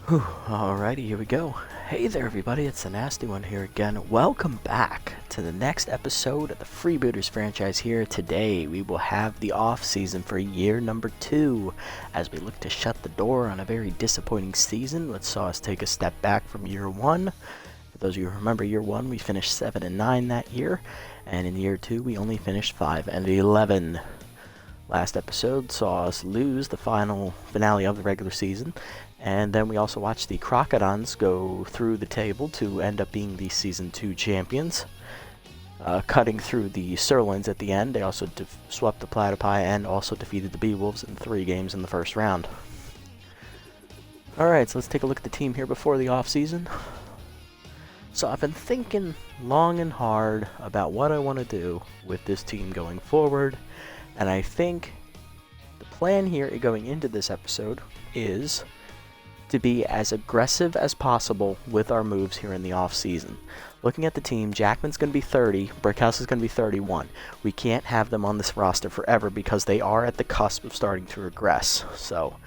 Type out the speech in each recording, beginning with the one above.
Whew, alrighty, here we go. Hey there everybody, it's the Nasty One here again. Welcome back to the next episode of the Freebooters franchise here. Today we will have the off-season for year number 2 as we look to shut the door on a very disappointing season which saw us take a step back from year 1. For those of you who remember year 1, we finished 7-9 that year, and in year 2 we only finished 5-11. Last episode saw us lose the finale of the regular season, and then we also watched the Crocodons go through the table to end up being the Season 2 champions, cutting through the Sirloins at the end. They also swept the Platypi and also defeated the Beewolves in 3 games in the first round. Alright, so let's take a look at the team here before the off-season. So I've been thinking long and hard about what I want to do with this team going forward, and I think the plan here going into this episode is to be as aggressive as possible with our moves here in the off-season. Looking at the team, Jackman's going to be 30, Brickhouse is going to be 31. We can't have them on this roster forever because they are at the cusp of starting to regress. So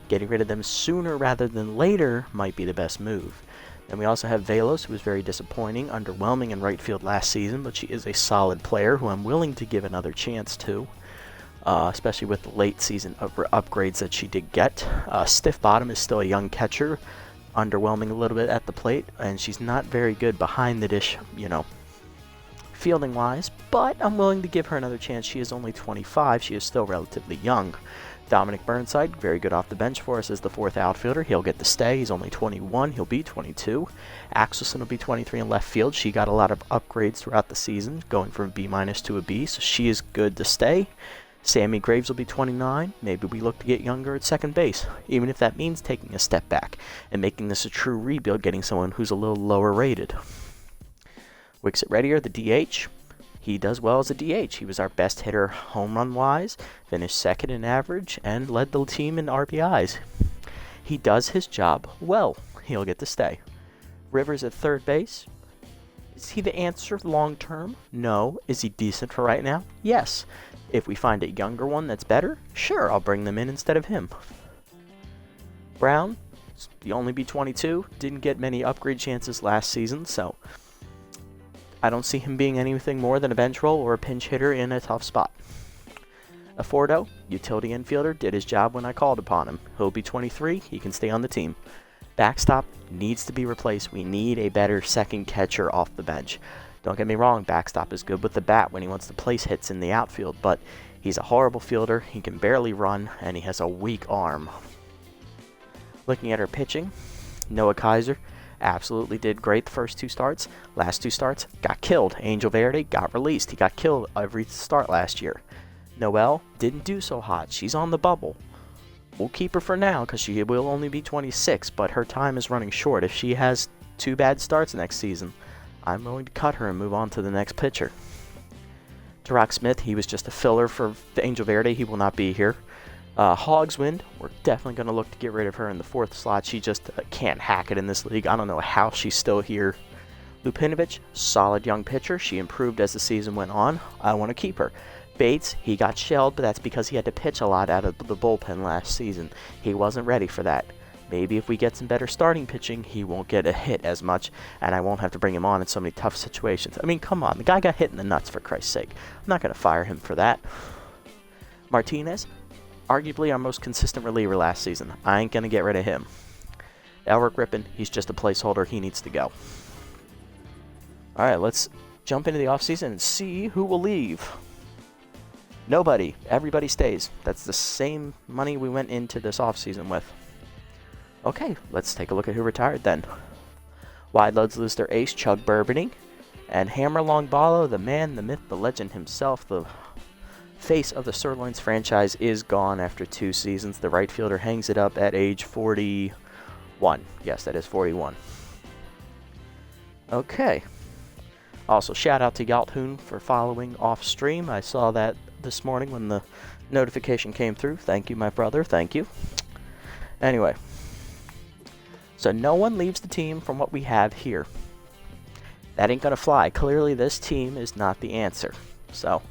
getting rid of them sooner rather than later might be the best move. Then we also have Velos, who was very disappointing, underwhelming in right field last season, but she is a solid player who I'm willing to give another chance to. Especially with the late season upgrades that she did get. Stiff Bottom is still a young catcher, underwhelming a little bit at the plate, and she's not very good behind the dish, fielding wise, but I'm willing to give her another chance. She is only 25, she is still relatively young. Dominic Burnside, very good off the bench for us as the 4th outfielder. He'll get to stay. He's only 21. He'll be 22. Axelson will be 23 in left field. She got a lot of upgrades throughout the season, going from a B- to a B, so she is good to stay. Sammy Graves will be 29. Maybe we look to get younger at second base, even if that means taking a step back and making this a true rebuild, getting someone who's a little lower rated. Wixit Reddier, the DH. He does well as a DH. He was our best hitter home run wise, finished second in average, and led the team in RBIs. He does his job well. He'll get to stay. Rivers at third base. Is he the answer long term? No. Is he decent for right now? Yes. If we find a younger one that's better, sure, I'll bring them in instead of him. Brown, he'll only be 22, didn't get many upgrade chances last season, so I don't see him being anything more than a bench role or a pinch hitter in a tough spot. Afordo, utility infielder, did his job when I called upon him. He'll be 23, he can stay on the team. Backstop needs to be replaced. We need a better second catcher off the bench. Don't get me wrong, Backstop is good with the bat when he wants to place hits in the outfield, but he's a horrible fielder, he can barely run, and he has a weak arm. Looking at her pitching, Noah Kaiser absolutely did great the first 2 starts. Last 2 starts, got killed. Angel Verde got released. He got killed every start last year. Noelle didn't do so hot. She's on the bubble. We'll keep her for now because she will only be 26, but her time is running short. If she has 2 bad starts next season, I'm willing to cut her and move on to the next pitcher. Tarak Smith, he was just a filler for Angel Verde. He will not be here. Hogswind, we're definitely going to look to get rid of her in the 4th slot. She just can't hack it in this league. I don't know how she's still here. Lupinovich, solid young pitcher. She improved as the season went on. I want to keep her. Bates, he got shelled, but that's because he had to pitch a lot out of the bullpen last season. He wasn't ready for that. Maybe if we get some better starting pitching, he won't get a hit as much, and I won't have to bring him on in so many tough situations. I mean, come on, the guy got hit in the nuts, for Christ's sake. I'm not going to fire him for that. Martinez, arguably our most consistent reliever last season. I ain't going to get rid of him. Elric Rippin, he's just a placeholder. He needs to go. All right, let's jump into the offseason and see who will leave. Nobody. Everybody stays. That's the same money we went into this offseason with. Okay, let's take a look at who retired then. Wide Loads lose their ace, Chug Bourbony. And Hammer Longballo, the man, the myth, the legend himself, the face of the Sirloins franchise, is gone after 2 seasons. The right fielder hangs it up at age 41. Yes, that is 41. Okay. Also, shout out to Yalthoon for following off stream. I saw that this morning when the notification came through. Thank you, my brother. Thank you. Anyway. So no one leaves the team from what we have here. That ain't gonna fly. Clearly this team is not the answer. So,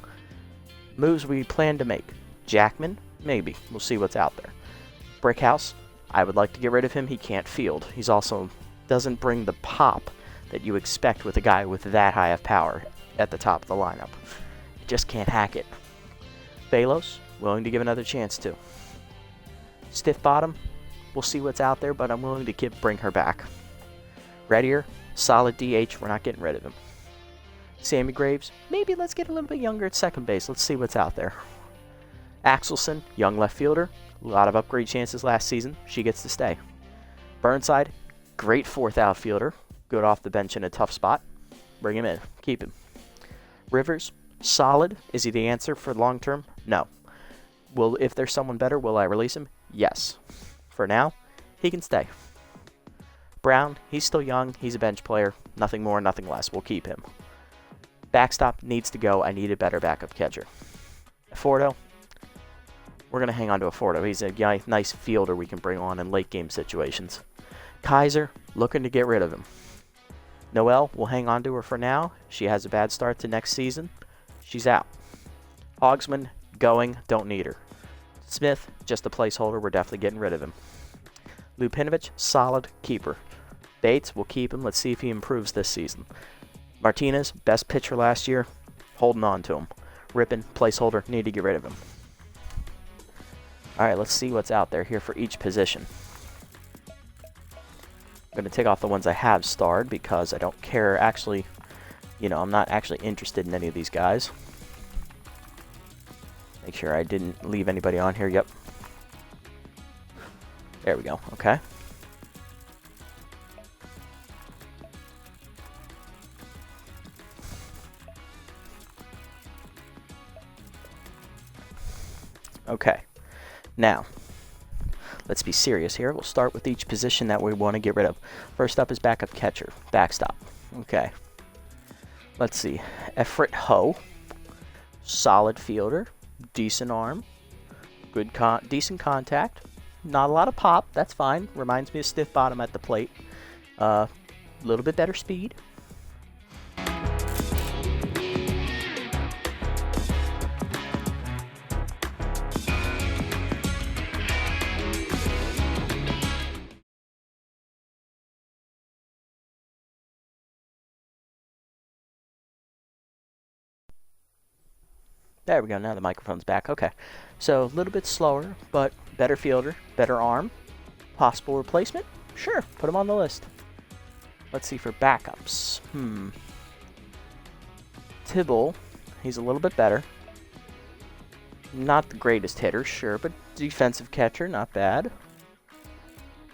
moves we plan to make. Jackman, maybe. We'll see what's out there. Brickhouse, I would like to get rid of him. He can't field. He's also doesn't bring the pop that you expect with a guy with that high of power at the top of the lineup. You just can't hack it. Balos, willing to give another chance to. Stiff bottom, we'll see what's out there, but I'm willing to bring her back. Readier, solid DH, we're not getting rid of him. Sammy Graves, maybe let's get a little bit younger at second base. Let's see what's out there. Axelson, young left fielder, a lot of upgrade chances last season. She gets to stay. Burnside, great fourth outfielder, good off the bench in a tough spot. Bring him in, keep him. Rivers, solid. Is he the answer for long term? No. If there's someone better, will I release him? Yes. For now, he can stay. Brown, he's still young. He's a bench player. Nothing more, nothing less. We'll keep him. Backstop needs to go. I need a better backup catcher. Fordo, we're going to hang on to Fordo. He's a nice fielder we can bring on in late game situations. Kaiser, looking to get rid of him. Noelle, we'll hang on to her for now. She has a bad start to next season. She's out. Hogsman, going, don't need her. Smith, just a placeholder. We're definitely getting rid of him. Lupinovich, solid keeper. Bates, we'll keep him. Let's see if he improves this season. Martinez, best pitcher last year. Holding on to him. Rippin, placeholder. Need to get rid of him. All right, let's see what's out there here for each position. I'm going to take off the ones I have starred because I don't care. Actually, I'm not actually interested in any of these guys. Make sure I didn't leave anybody on here. Yep. There we go. Okay. Okay. Now, let's be serious here. We'll start with each position that we want to get rid of. First up is backup catcher. Backstop. Okay. Let's see. Efrit Ho. Solid fielder. Decent arm. Decent contact. Not a lot of pop. That's fine. Reminds me of stiff bottom at the plate. A little bit better speed. There we go. Now the microphone's back. Okay. So a little bit slower, but better fielder, better arm. Possible replacement? Sure. Put him on the list. Let's see for backups. Tibble. He's a little bit better. Not the greatest hitter, sure, but defensive catcher, not bad.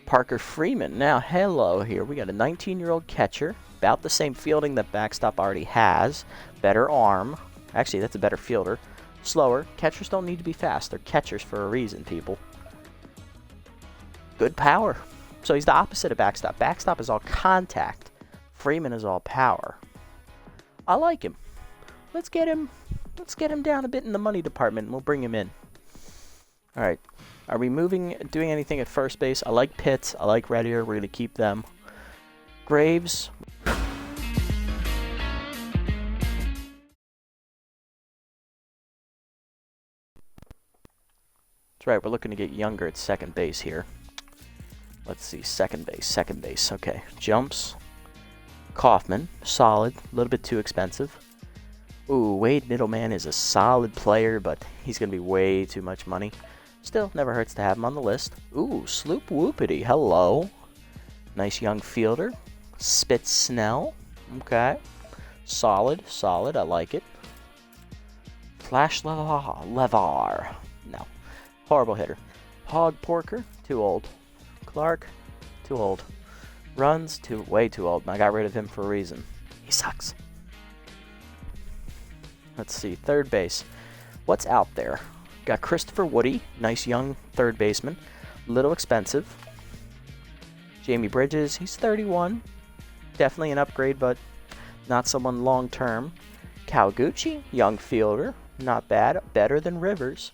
Parker Freeman. Now, hello here. We got a 19-year-old catcher. About the same fielding that backstop already has. Better arm. Actually, that's a better fielder. Slower. Catchers don't need to be fast. They're catchers for a reason, people. Good power. So he's the opposite of backstop. Backstop is all contact. Freeman is all power. I like him. Let's get him down a bit in the money department, and we'll bring him in. All right. Are we doing anything at first base? I like Pitts. I like Readier. We're going to keep them. Graves. That's right, we're looking to get younger at second base here. Let's see, second base. Okay, jumps. Kaufman, solid, a little bit too expensive. Ooh, Wade Middleman is a solid player, but he's going to be way too much money. Still, never hurts to have him on the list. Ooh, Sloop Whoopity, hello. Nice young fielder. Spitz Snell, okay. Solid, I like it. Flash Levar, no. Horrible hitter. Hog Porker, too old. Clark, too old. Runs, way too old. I got rid of him for a reason. He sucks. Let's see, third base. What's out there? Got Christopher Woody, nice young third baseman. Little expensive. Jamie Bridges, he's 31. Definitely an upgrade, but not someone long term. Kawaguchi, young fielder. Not bad. Better than Rivers.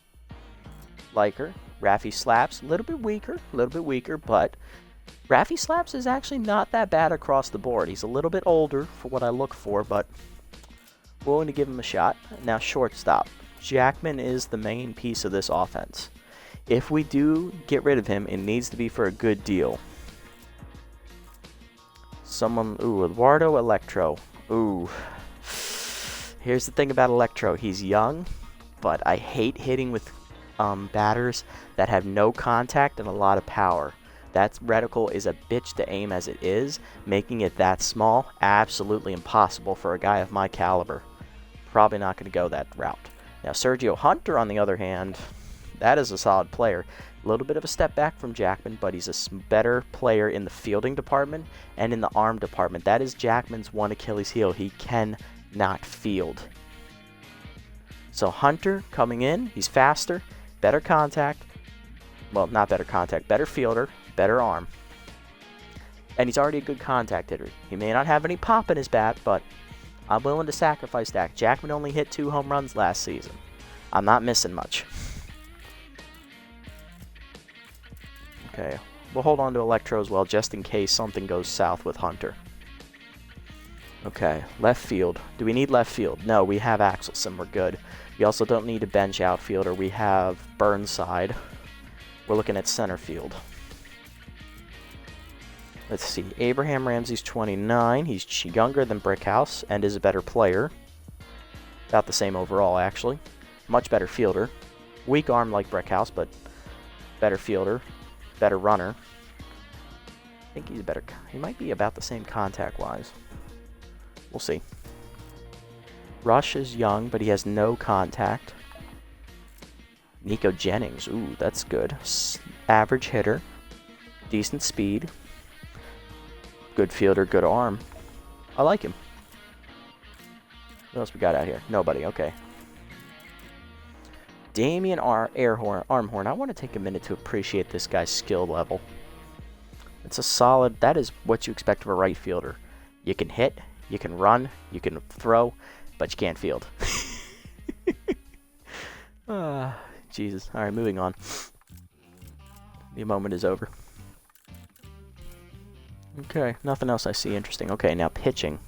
Like her. Raffy Slaps, a little bit weaker, but Raffy Slaps is actually not that bad across the board. He's a little bit older for what I look for, but willing to give him a shot. Now shortstop. Jackman is the main piece of this offense. If we do get rid of him, it needs to be for a good deal. Someone, ooh, Eduardo Electro. Ooh. Here's the thing about Electro. He's young, but I hate hitting with batters that have no contact and a lot of power. That reticle is a bitch to aim as it is, making it that small absolutely impossible for a guy of my caliber. Probably not going to go that route. Now Sergio Hunter, on the other hand, that is a solid player. A little bit of a step back from Jackman, but he's a better player in the fielding department and in the arm department. That is Jackman's one Achilles heel. He cannot field. So Hunter coming in, he's faster, better contact. Well, not better contact, better fielder, better arm. And he's already a good contact hitter. He may not have any pop in his bat, but I'm willing to sacrifice that. Jackman only hit 2 home runs last season. I'm not missing much. Okay, we'll hold on to Electro as well, just in case something goes south with Hunter. Okay, left field. Do we need left field? No, we have Axelson. We're good. We also don't need a bench outfielder. We have Burnside. We're looking at center field. Let's see. Abraham Ramsay's 29. He's younger than Brickhouse and is a better player. About the same overall, actually. Much better fielder. Weak arm like Brickhouse, but better fielder. Better runner. I think he's better. He might be about the same contact-wise. We'll see. Rush is young, but he has no contact. Nico Jennings. Ooh, that's good. Average hitter. Decent speed. Good fielder, good arm. I like him. What else we got out here? Nobody. Okay. Damian Armhorn. I want to take a minute to appreciate this guy's skill level. It's a solid. That is what you expect of a right fielder. You can hit, you can run, you can throw, but you can't field. Jesus. All right, moving on. The moment is over. Okay, nothing else I see interesting. Okay, now pitching.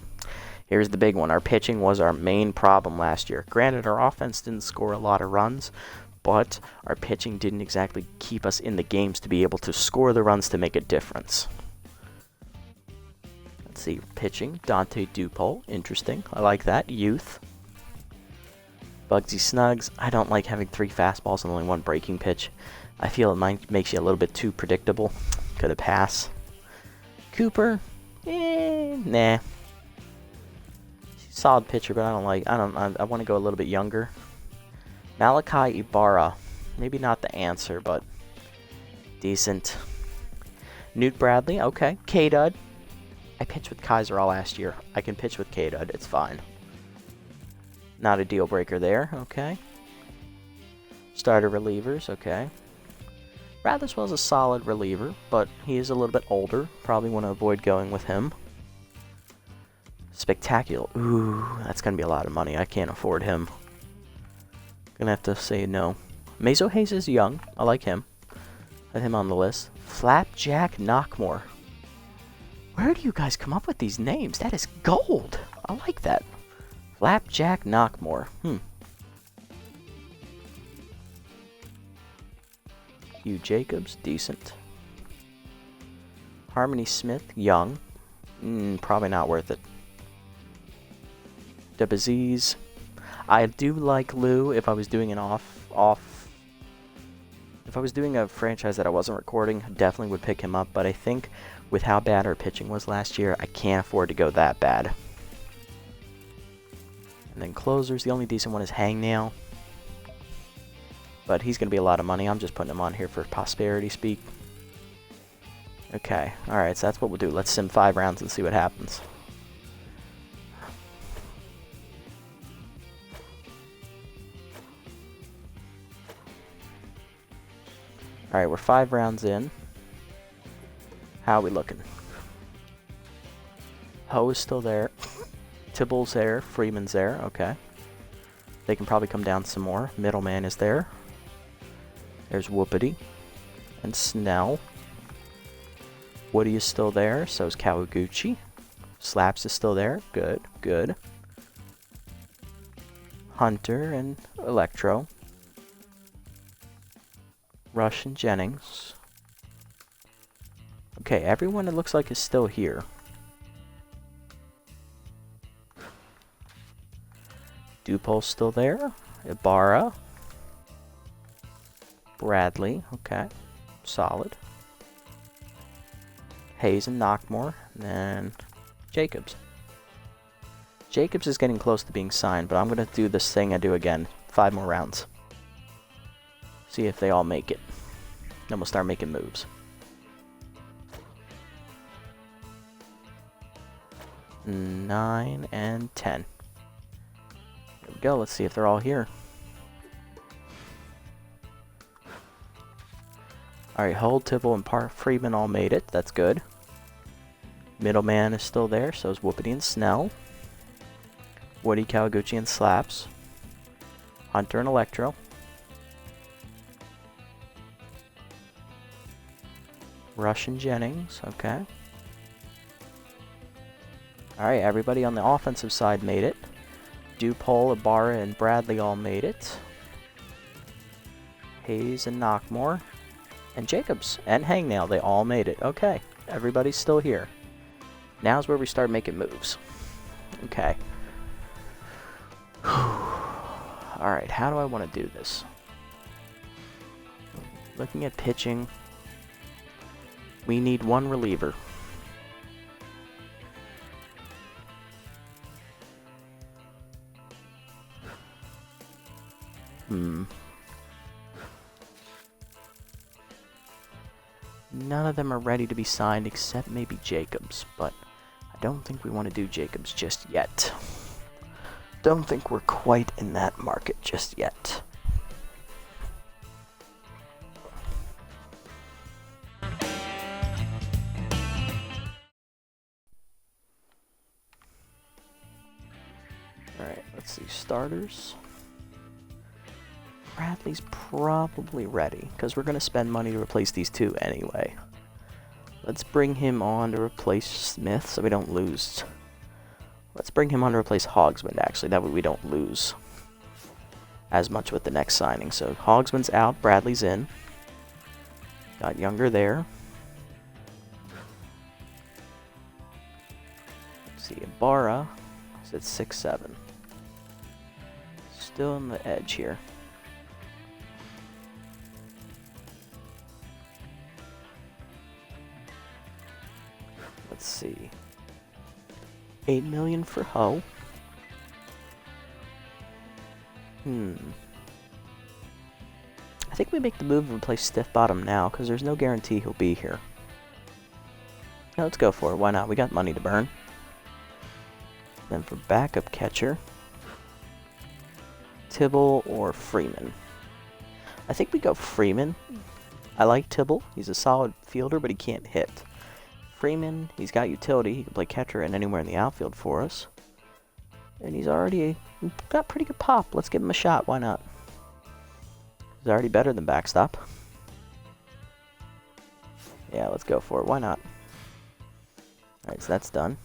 Here's the big one. Our pitching was our main problem last year. Granted, our offense didn't score a lot of runs, but our pitching didn't exactly keep us in the games to be able to score the runs to make a difference. Let's see, pitching. Dante Dupol, interesting. I like that. Youth. Bugsy Snuggs. I don't like having 3 fastballs and only 1 breaking pitch. I feel it makes you a little bit too predictable. Could have passed. Cooper, nah. Solid pitcher, but I want to go a little bit younger. Malachi Ibarra, maybe not the answer, but decent. Newt Bradley, okay. K-Dud. I pitched with Kaiser all last year. I can pitch with K-Dud, it's fine. Not a deal breaker there, okay. Starter relievers, okay. Ratherswell's a solid reliever, but he is a little bit older. Probably want to avoid going with him. Spectacular. Ooh, that's going to be a lot of money. I can't afford him. Gonna have to say no. Mazo Hayes is young. I like him. Put him on the list. Flapjack Knockmore. Where do you guys come up with these names? That is gold. I like that. Flapjack Knockmore. Hugh Jacobs, decent. Harmony Smith, young. Probably not worth it. Debaziz. I do like Lou if I was doing an off. If I was doing a franchise that I wasn't recording, definitely would pick him up. But I think with how bad our pitching was last year, I can't afford to go that bad. And then closers, the only decent one is Hangnail. But he's going to be a lot of money. I'm just putting him on here for prosperity speak. Okay, alright, so that's what we'll do. Let's sim 5 rounds and see what happens. Alright, we're 5 rounds in. How are we looking? Ho is still there. Tibble's there. Freeman's there. Okay. They can probably come down some more. Middleman is there. There's Whoopity. And Snell. Woody is still there. So is Kawaguchi. Slaps is still there. Good. Good. Hunter and Electro. Rush and Jennings. Okay, everyone it looks like is still here. Dupol's still there. Ibarra. Bradley. Okay. Solid. Hayes and Knockmore. And then Jacobs. Jacobs is getting close to being signed, but I'm going to do this thing I do again. 5 more rounds. See if they all make it. Then we'll start making moves. 9 and 10. There we go. Let's see if they're all here. Alright, Hull, Tibble, and Freeman all made it. That's good. Middleman is still there, so is Whoopity and Snell. Woody, Kawaguchi, and Slaps. Hunter and Electro. Rush and Jennings, okay. Alright, everybody on the offensive side made it. Dupol, Ibarra, and Bradley all made it. Hayes and Knockmore. And Jacobs and Hangnail, they all made it. Okay, everybody's still here. Now's where we start making moves. Okay. Alright, how do I want to do this? Looking at pitching, we need 1 reliever. None of them are ready to be signed except maybe Jacobs, but I don't think we want to do Jacobs just yet. Don't think we're quite in that market just yet. Alright, let's see. Starters. Bradley's probably ready, because we're going to spend money to replace these 2 anyway. Let's bring him on to replace Smith so we don't lose. Let's bring him on to replace Hogsman, actually. That way we don't lose as much with the next signing. So Hogsman's out, Bradley's in. Got Younger there. Let's see, Ibarra is at 6'7". Still on the edge here. Let's see. 8 million for Ho. I think we make the move and replace Stiff Bottom now, because there's no guarantee he'll be here. Now let's go for it. Why not? We got money to burn. Then for backup catcher, Tibble or Freeman. I think we go Freeman. I like Tibble. He's a solid fielder, but he can't hit. Freeman, he's got utility. He can play catcher and anywhere in the outfield for us. And he's already got pretty good pop. Let's give him a shot. Why not? He's already better than backstop. Yeah, let's go for it. Why not? Alright, so that's done.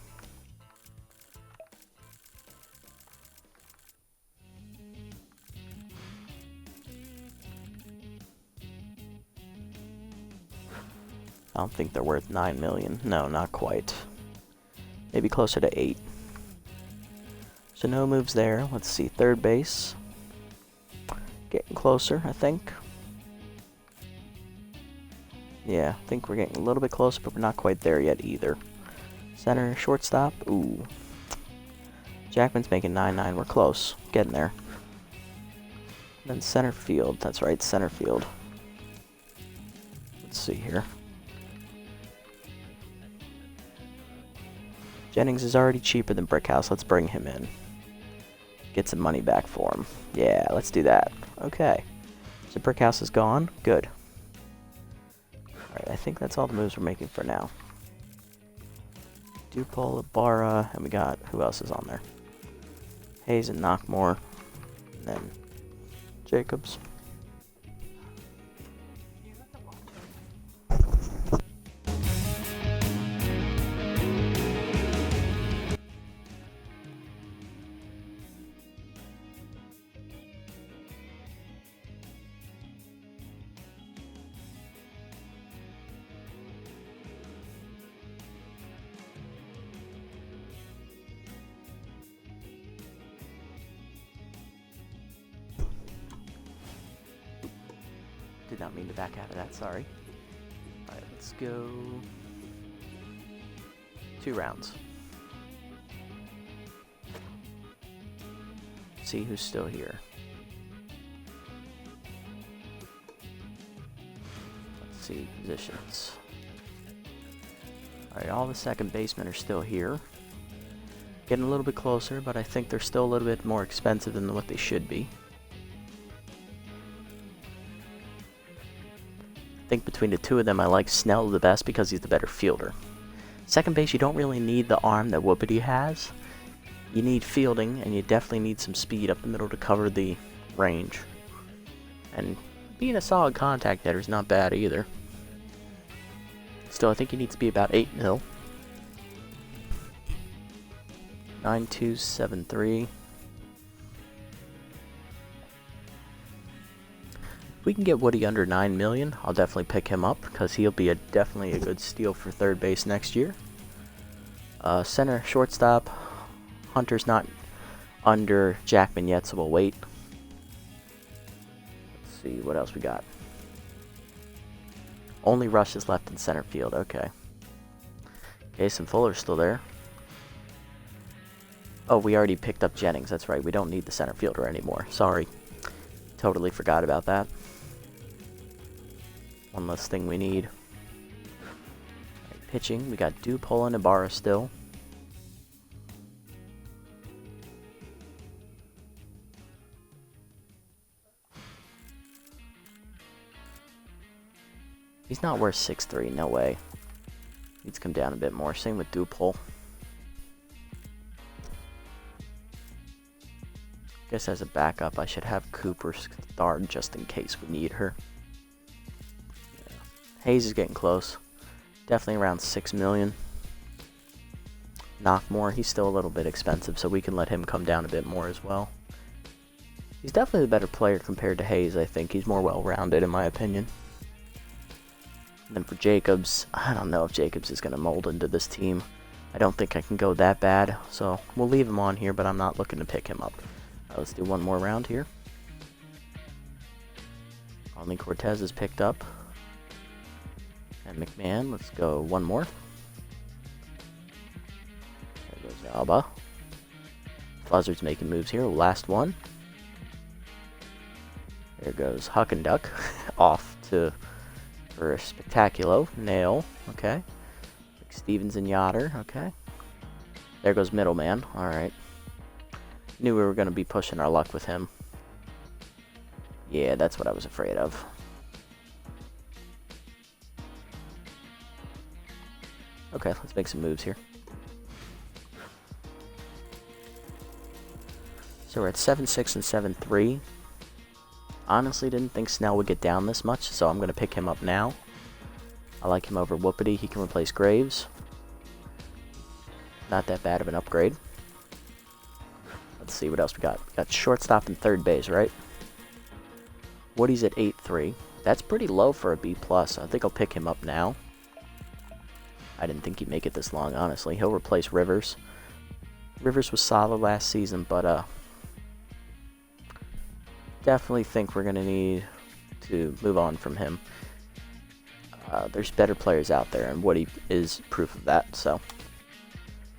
I don't think they're worth 9 million. No, not quite. Maybe closer to 8. So no moves there. Let's see, third base. Getting closer, I think. Yeah, I think we're getting a little bit closer, but we're not quite there yet either. Center, shortstop. Ooh. Jackman's making 9-9. We're close. Getting there. Then center field. That's right, center field. Let's see here. Jennings is already cheaper than Brickhouse. Let's bring him in. Get some money back for him. Yeah, let's do that. Okay. So Brickhouse is gone. Good. Alright, I think that's all the moves we're making for now. Dupol, Ibarra, and we got, who else is on there? Hayes and Knockmore. And then Jacobs. Did not mean to back out of that, sorry. Alright, let's go 2 rounds. See who's still here. Let's see, positions. Alright, all the second basemen are still here. Getting a little bit closer, but I think they're still a little bit more expensive than what they should be. I think between the two of them, I like Snell the best because he's the better fielder. Second base, you don't really need the arm that Whoopity has. You need fielding, and you definitely need some speed up the middle to cover the range. And being a solid contact hitter is not bad either. Still, I think he needs to be about 8 mil. 9273. If we can get Woody under 9 million, I'll definitely pick him up because he'll be definitely a good steal for third base next year. Center, shortstop. Hunter's not under Jackman yet, so we'll wait. Let's see what else we got. Only Rush is left in center field. Okay. Case and Fuller's still there. Oh, we already picked up Jennings. That's right. We don't need the center fielder anymore. Sorry. Totally forgot about that. One less thing we need. Right, pitching. We got Dupol and Ibarra still. He's not worth 6'3", no way. Needs to come down a bit more. Same with Dupol. Guess as a backup, I should have Cooper start just in case we need her. Yeah. Hayes is getting close. Definitely around 6 million. Knockmore, he's still a little bit expensive, so we can let him come down a bit more as well. He's definitely the better player compared to Hayes, I think. He's more well-rounded, in my opinion. And then for Jacobs, I don't know if Jacobs is going to mold into this team. I don't think I can go that bad, so we'll leave him on here, but I'm not looking to pick him up. Let's do one more round here. Only Cortez is picked up. And McMahon, let's go one more. There goes Alba. Buzzard's making moves here. Last one. There goes Huck and Duck. Off to for a Spectaculo. Nail. Okay. Stevens and Yoder. Okay. There goes Middleman. Alright. Knew we were going to be pushing our luck with him. Yeah, that's what I was afraid of. Okay, let's make some moves here. So we're at 7-6 and 7-3. Honestly, didn't think Snell would get down this much, so I'm going to pick him up now. I like him over Whoopity. He can replace Graves. Not that bad of an upgrade. Let's see what else we got. We got shortstop and third base, right? Woody's at 8-3. That's pretty low for a B+. I think I'll pick him up now. I didn't think he'd make it this long, honestly. He'll replace Rivers. Rivers was solid last season, but definitely think we're going to need to move on from him. There's better players out there, and Woody is proof of that, so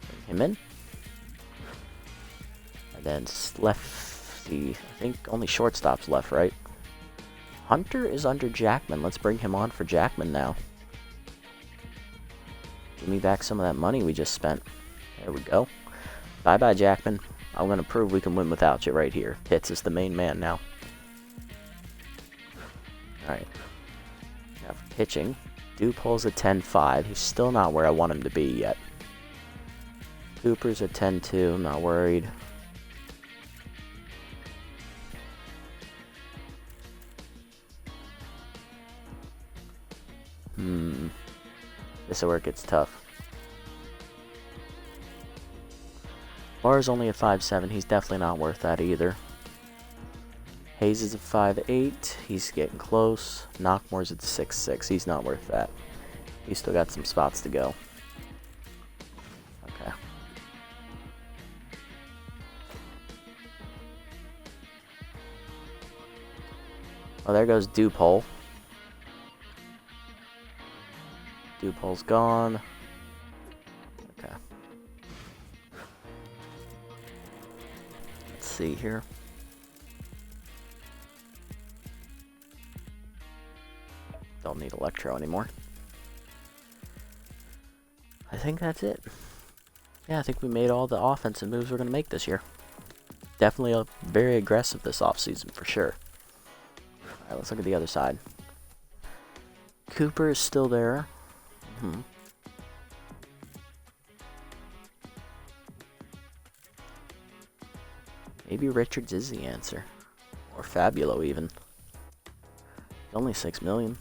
bring him in. Then left the, I think only shortstop's left, right? Hunter is under Jackman. Let's bring him on for Jackman now. Give me back some of that money we just spent. There we go. Bye-bye, Jackman. I'm going to prove we can win without you right here. Pitts is the main man now. Alright. Now for pitching. Dupol's at 10-5. He's still not where I want him to be yet. Cooper's at 10-2. I'm not worried. This is where it gets tough. Barr's only at 5'7". He's definitely not worth that either. Hayes is at 5'8". He's getting close. Knockmore's at 6'6". He's not worth that. He's still got some spots to go. Okay. Well, there goes Dupol. Dupol's gone. Okay. Let's see here. Don't need Electro anymore. I think that's it. Yeah, I think we made all the offensive moves we're going to make this year. Definitely very aggressive this offseason for sure. Alright, let's look at the other side. Cooper is still there. Maybe Richards is the answer. Or Fabulo even. Only 6 million.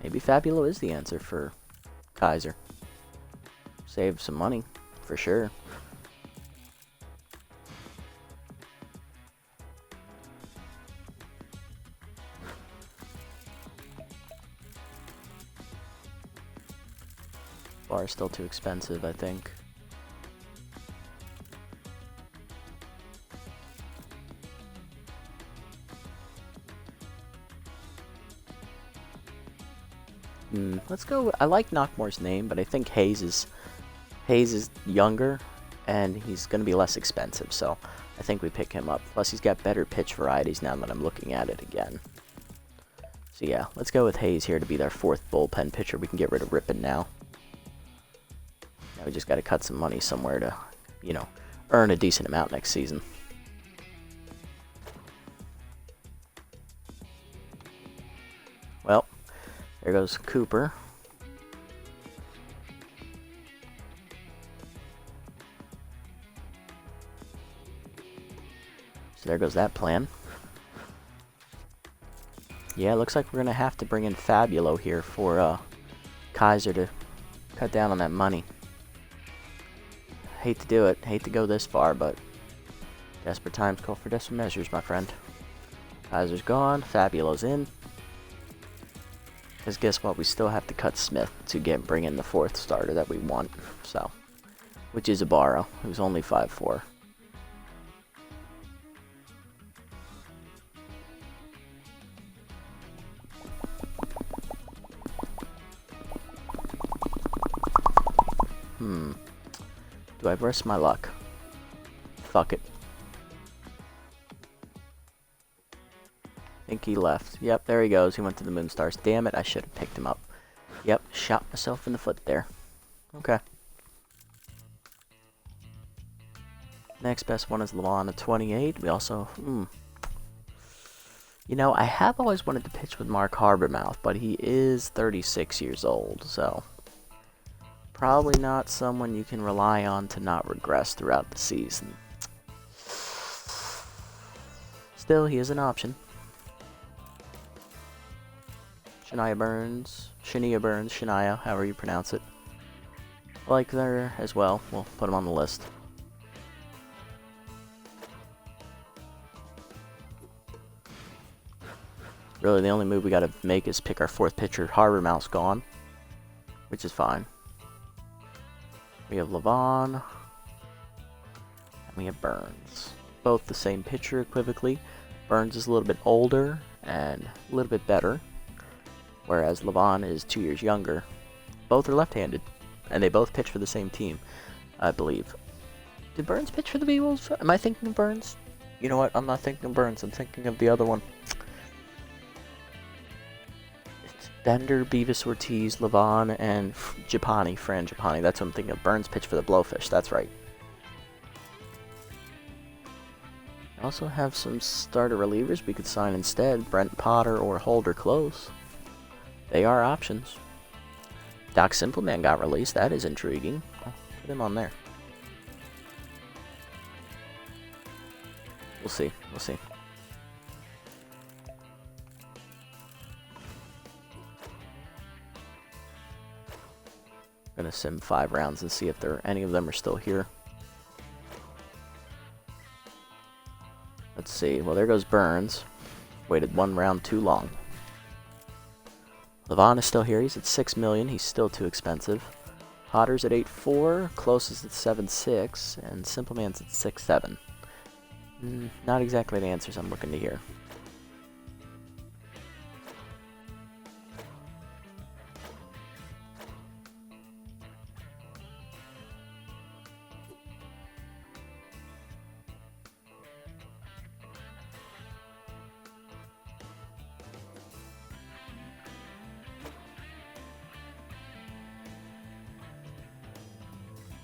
Maybe Fabulo is the answer for Kaiser. Save some money, for sure. Bar is still too expensive, I think. Let's go. I like Knockmore's name, but I think Hayes is younger, and he's going to be less expensive, so I think we pick him up. Plus, he's got better pitch varieties now that I'm looking at it again. So yeah, let's go with Hayes here to be our 4th bullpen pitcher. We can get rid of Rippon now. Now we just got to cut some money somewhere to, you know, earn a decent amount next season. Well, there goes Cooper. So there goes that plan. Yeah, it looks like we're going to have to bring in Fabulo here for Kaiser to cut down on that money. Hate to do it. Hate to go this far, but desperate times call for desperate measures, my friend. Kaiser's gone. Fabulo's in. Because guess what? We still have to cut Smith to bring in the 4th starter that we want. So, which is Ibarra, who's only 5'4". Do I risk my luck? Fuck it. I think he left. Yep, there he goes. He went to the Moonstars. Damn it, I should have picked him up. Yep, shot myself in the foot there. Okay. Next best one is Lavon at 28. We also... You know, I have always wanted to pitch with Mark Harbormouth, but he is 36 years old, so... Probably not someone you can rely on to not regress throughout the season. Still, he is an option. Shania Burns, however you pronounce it. I like there as well. We'll put him on the list. Really, the only move we gotta make is pick our 4th pitcher. Harbormouth's gone, which is fine. We have Lavon, and we have Burns. Both the same pitcher equivocally. Burns is a little bit older and a little bit better, whereas Lavon is 2 years younger. Both are left-handed, and they both pitch for the same team, I believe. Did Burns pitch for the Beagles? Am I thinking of Burns? You know what? I'm not thinking of Burns. I'm thinking of the other one. Bender, Beavis Ortiz, Lavon, and Fran Japani. That's what I'm thinking of. Burns pitched for the Blowfish. That's right. I also have some starter relievers we could sign instead. Brent Potter or Holder Close. They are options. Doc Simpleman got released. That is intriguing. I'll put him on there. We'll see. We'll see. Gonna sim 5 rounds and see if any of them are still here. Let's see. Well, there goes Burns. Waited 1 round too long. Lavon is still here. He's at 6 million. He's still too expensive. Potter's at 8.4. Close is at 7.6, and Simpleman's at 6.7. Not exactly the answers I'm looking to hear.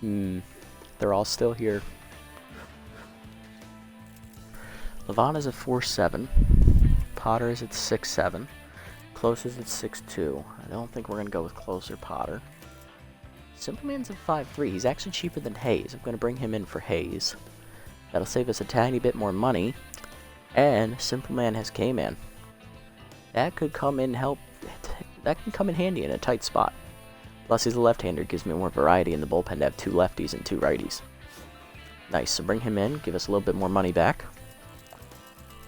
They're all still here. Levon is at 4'7". Potter is at 6'7". Close is at 6'2". I don't think we're going to go with Close or Potter. Simpleman's at 5'3". He's actually cheaper than Hayes. I'm going to bring him in for Hayes. That'll save us a tiny bit more money. And Simpleman has K-Man. That could come in that can come in handy in a tight spot. Plus he's a left-hander, gives me more variety in the bullpen to have 2 lefties and 2 righties. Nice, so bring him in, give us a little bit more money back.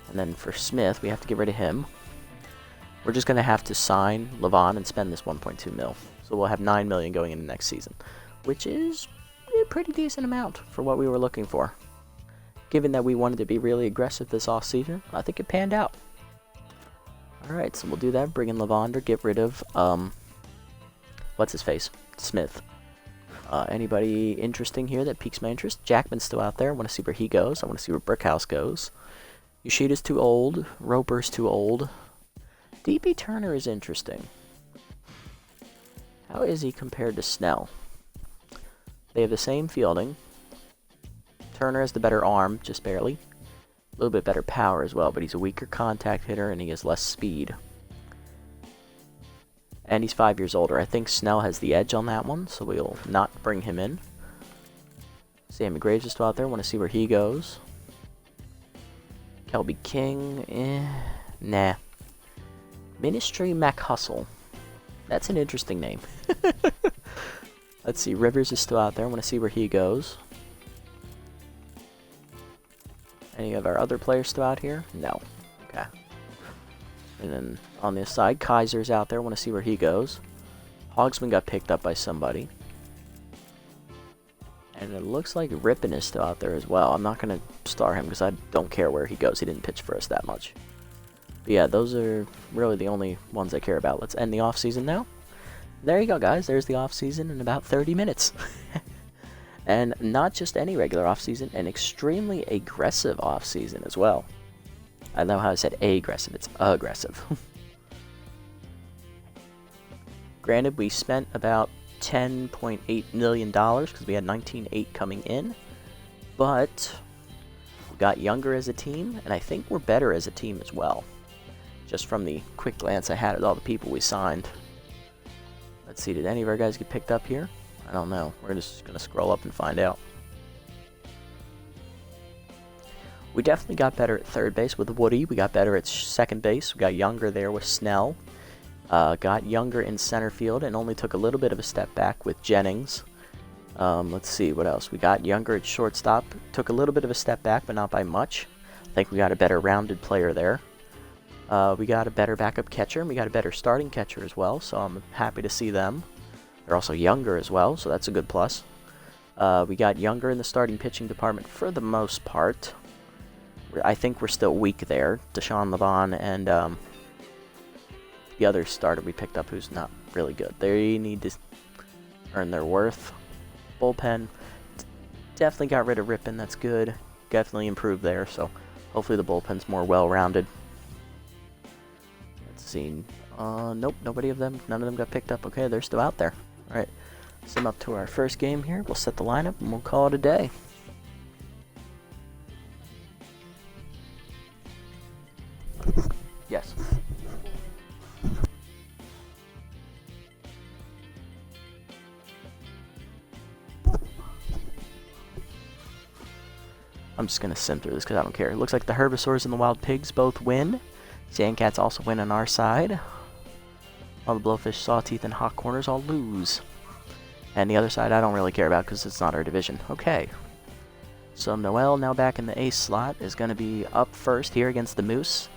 And then for Smith, we have to get rid of him. We're just going to have to sign Levon and spend this 1.2 mil. So we'll have 9 million going into next season, which is a pretty decent amount for what we were looking for. Given that we wanted to be really aggressive this offseason, I think it panned out. Alright, so we'll do that. Bring in Levon to get rid of, what's his face? Smith. Anybody interesting here that piques my interest? Jackman's still out there. I want to see where he goes. I want to see where Brickhouse goes. Yoshida's too old. Roper's too old. DP Turner is interesting. How is he compared to Snell? They have the same fielding. Turner has the better arm, just barely. A little bit better power as well, but he's a weaker contact hitter and he has less speed. And he's 5 years older. I think Snell has the edge on that one, so we'll not bring him in. Sammy Graves is still out there. Want to see where he goes. Kelby King, nah. Ministry Mac Hustle. That's an interesting name. Let's see, Rivers is still out there. I want to see where he goes. Any of our other players still out here? No. Okay. And then on this side, Kaiser's out there. I want to see where he goes. Hogsman got picked up by somebody. And it looks like Rippin is still out there as well. I'm not going to star him because I don't care where he goes. He didn't pitch for us that much. But yeah, those are really the only ones I care about. Let's end the off-season now. There you go, guys. There's the off-season in about 30 minutes. And not just any regular off-season, an extremely aggressive off-season as well. I know how I said aggressive. It's aggressive. Granted, we spent about $10.8 million because we had 19.8 coming in. But we got younger as a team, and I think we're better as a team as well. Just from the quick glance I had at all the people we signed. Let's see, did any of our guys get picked up here? I don't know. We're just going to scroll up and find out. We definitely got better at third base with Woody. We got better at second base. We got younger there with Snell. Got younger in center field and only took a little bit of a step back with Jennings. Let's see, what else? We got younger at shortstop. Took a little bit of a step back, but not by much. I think we got a better rounded player there. We got a better backup catcher, and we got a better starting catcher as well, so I'm happy to see them. They're also younger as well, so that's a good plus. We got younger in the starting pitching department for the most part. I think we're still weak there. Deshaun Levon and the other starter we picked up who's not really good. They need to earn their worth. Bullpen, definitely got rid of Rippin, that's good. Definitely improved there, so hopefully the bullpen's more well-rounded. Let's see. Nope, none of them got picked up. Okay, they're still out there. Alright, sum up to our first game here. We'll set the lineup and we'll call it a day. Yes. I'm just going to sim through this because I don't care. It looks like the Herbivores and the Wild Pigs both win. Sandcats also win on our side. All the Blowfish, Sawteeth, and Hot Corners all lose. And the other side I don't really care about because it's not our division. Okay. So Noel, now back in the ace slot, is going to be up first here against the Moose.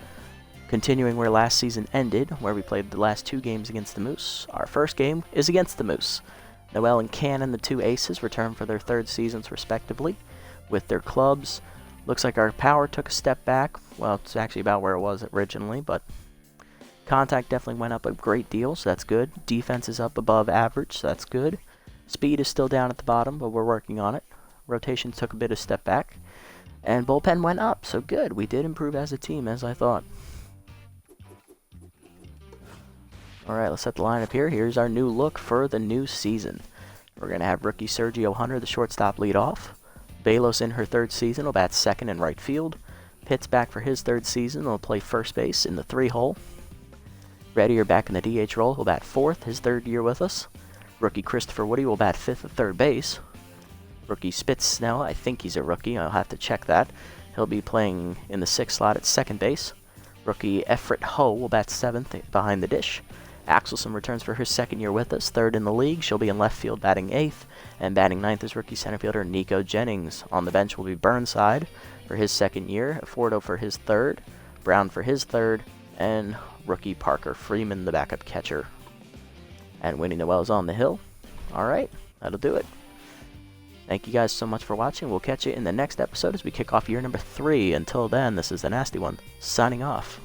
Continuing where last season ended, where we played the last 2 games against the Moose. Our first game is against the Moose. Noel and Cannon, the 2 aces, return for their 3rd seasons respectively with their clubs. Looks like our power took a step back. Well, it's actually about where it was originally, but contact definitely went up a great deal, so that's good. Defense is up above average, so that's good. Speed is still down at the bottom, but we're working on it. Rotation took a bit of step back. And bullpen went up, so good. We did improve as a team, as I thought. Alright, let's set the lineup here. Here's our new look for the new season. We're going to have rookie Sergio Hunter, the shortstop, lead off. Balos in her third season will bat second in right field. Pitt's back for his third season. Will play first base in the 3-hole. Reddy are back in the DH role. He'll bat fourth, his third year with us. Rookie Christopher Woody will bat fifth at third base. Rookie Spitz Snell, I think he's a rookie. I'll have to check that. He'll be playing in the 6th slot at second base. Rookie Efrit Ho will bat seventh behind the dish. Axelson returns for her second year with us, third in the league. She'll be in left field batting eighth, and batting ninth is rookie center fielder Nico Jennings. On the bench will be Burnside for his second year, Fordo for his third, Brown for his third, and rookie Parker Freeman, the backup catcher. And Winnie Noel's on the hill. Alright, that'll do it. Thank you guys so much for watching. We'll catch you in the next episode as we kick off year number 3. Until then, this is the Nasty One, signing off.